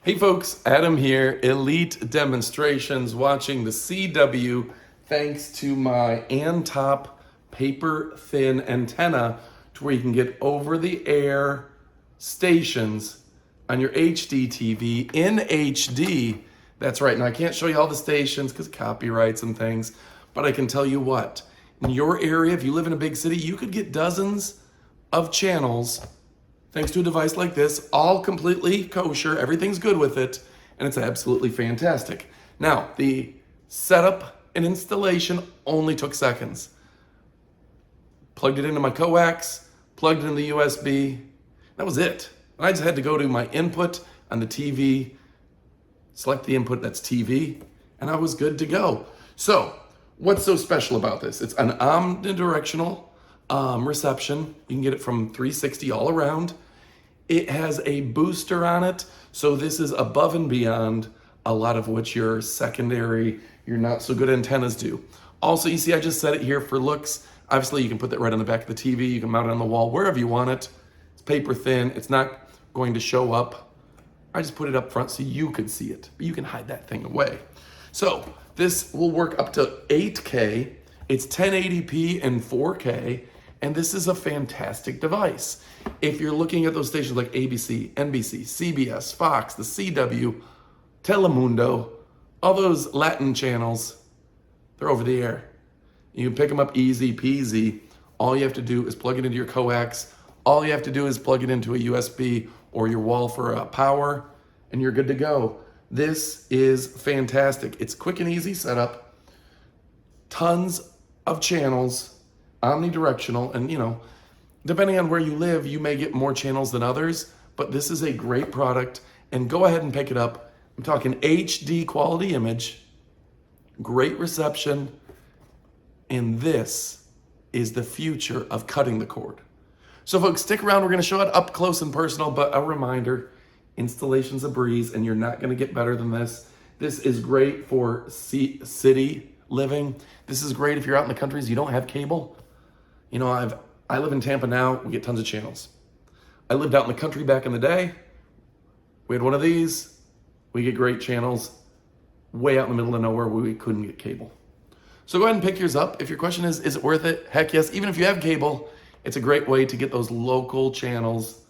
Hey folks, Adam here, Elite Demonstrations, watching the CW thanks to my ANTOP paper thin antenna to where you can get over the air stations on your HD TV in HD. That's right, now I can't show you all the stations because copyrights and things, but I can tell you what, in your area, if you live in a big city, you could get dozens of channels thanks to a device like this, all completely kosher, everything's good with it, and it's absolutely fantastic. Now, the setup and installation only took seconds. Plugged it into my coax, plugged it in the USB, that was it. And I just had to go to my input on the TV, select the input, that's TV, and I was good to go. So, what's so special about this? It's an omnidirectional reception. You can get it from 360 all around. It has a booster on it, so this is above and beyond a lot of what your secondary, your not so good antennas do. Also, you see I just set it here for looks. Obviously, you can put that right on the back of the TV. You can mount it on the wall, wherever you want it. It's paper thin. It's not going to show up. I just put it up front so you could see it, but you can hide that thing away. So this will work up to 8K. It's 1080p and 4K. And this is a fantastic device. If you're looking at those stations like ABC, NBC, CBS, Fox, the CW, Telemundo, all those Latin channels, they're over the air. You can pick them up easy peasy. All you have to do is plug it into your coax. All you have to do is plug it into a USB or your wall for power, and you're good to go. This is fantastic. It's quick and easy setup. Tons of channels. Omnidirectional, and depending on where you live, you may get more channels than others, but this is a great product, and go ahead and pick it up. I'm talking HD quality image, great reception, and this is the future of cutting the cord. So folks, stick around. We're going to show it up close and personal, but a reminder, installation's a breeze, and you're not going to get better than this. This is great for city living. This is great if you're out in the countries, you don't have cable. I live in Tampa now, we get tons of channels. I lived out in the country back in the day. We had one of these, we get great channels way out in the middle of nowhere where we couldn't get cable. So go ahead and pick yours up. If your question is it worth it? Heck yes, even if you have cable, it's a great way to get those local channels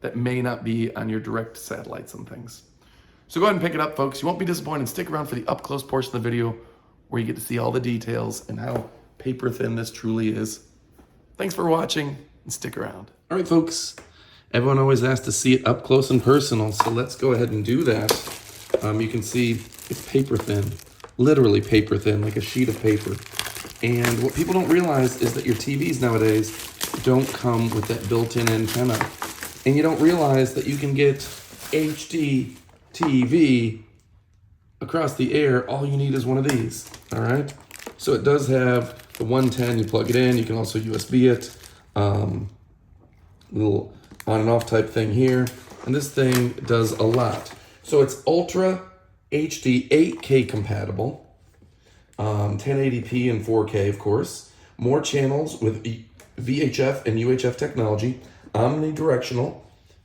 that may not be on your direct satellites and things. So go ahead and pick it up, folks. You won't be disappointed. Stick around for the up close portion of the video where you get to see all the details and how paper thin this truly is. Thanks for watching, and stick around. All right, folks, everyone always asks to see it up close and personal, so let's go ahead and do that. You can see it's paper thin, literally paper thin, like a sheet of paper. And what people don't realize is that your TVs nowadays don't come with that built-in antenna. And you don't realize that you can get HD TV across the air. All you need is one of these, all right? So it does have the 110, you plug it in, you can also USB it, little on and off type thing here, and this thing does a lot. So it's Ultra HD 8K compatible, 1080p and 4K of course, more channels with VHF and UHF technology, omnidirectional,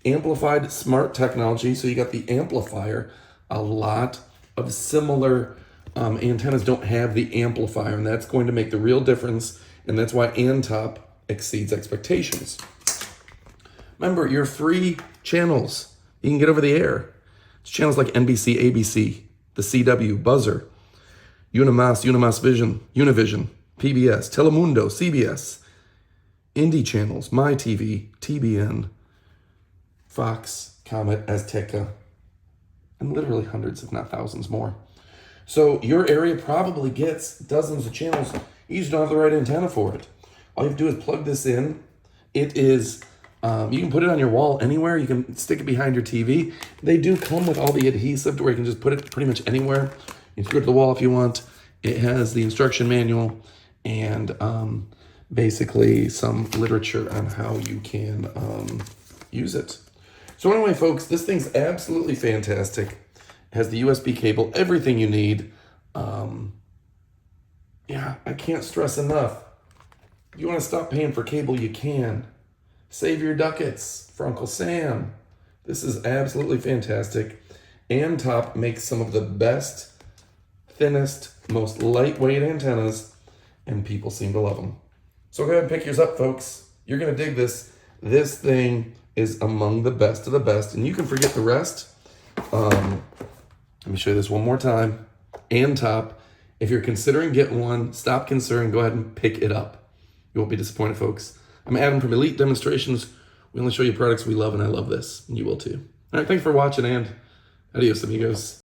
amplified smart technology, so you got the amplifier. A lot of similar antennas don't have the amplifier, and that's going to make the real difference, and that's why ANTOP exceeds expectations. Remember, your free channels you can get over the air. It's channels like NBC, ABC, the CW, Buzzer, Unimas Vision, Univision, PBS, Telemundo, CBS, Indie channels, MyTV, TBN, Fox, Comet, Azteca, and literally hundreds, if not thousands more. So your area probably gets dozens of channels. You just don't have the right antenna for it. All you have to do is plug this in. It is, you can put it on your wall anywhere. You can stick it behind your TV. They do come with all the adhesive to where you can just put it pretty much anywhere. You can screw it to the wall if you want. It has the instruction manual and basically some literature on how you can use it. So anyway, folks, this thing's absolutely fantastic. It has the USB cable, everything you need. Yeah, I can't stress enough. If you want to stop paying for cable, you can. Save your ducats for Uncle Sam. This is absolutely fantastic. ANTOP makes some of the best, thinnest, most lightweight antennas, and people seem to love them. So go ahead and pick yours up, folks. You're gonna dig this. This thing is among the best of the best, and you can forget the rest. Let me show you this one more time. ANTOP. If you're considering getting one, stop considering, go ahead and pick it up. You won't be disappointed, folks. I'm Adam from Elite Demonstrations. We only show you products we love, and I love this, and you will too. All right, thanks for watching, and adios, amigos.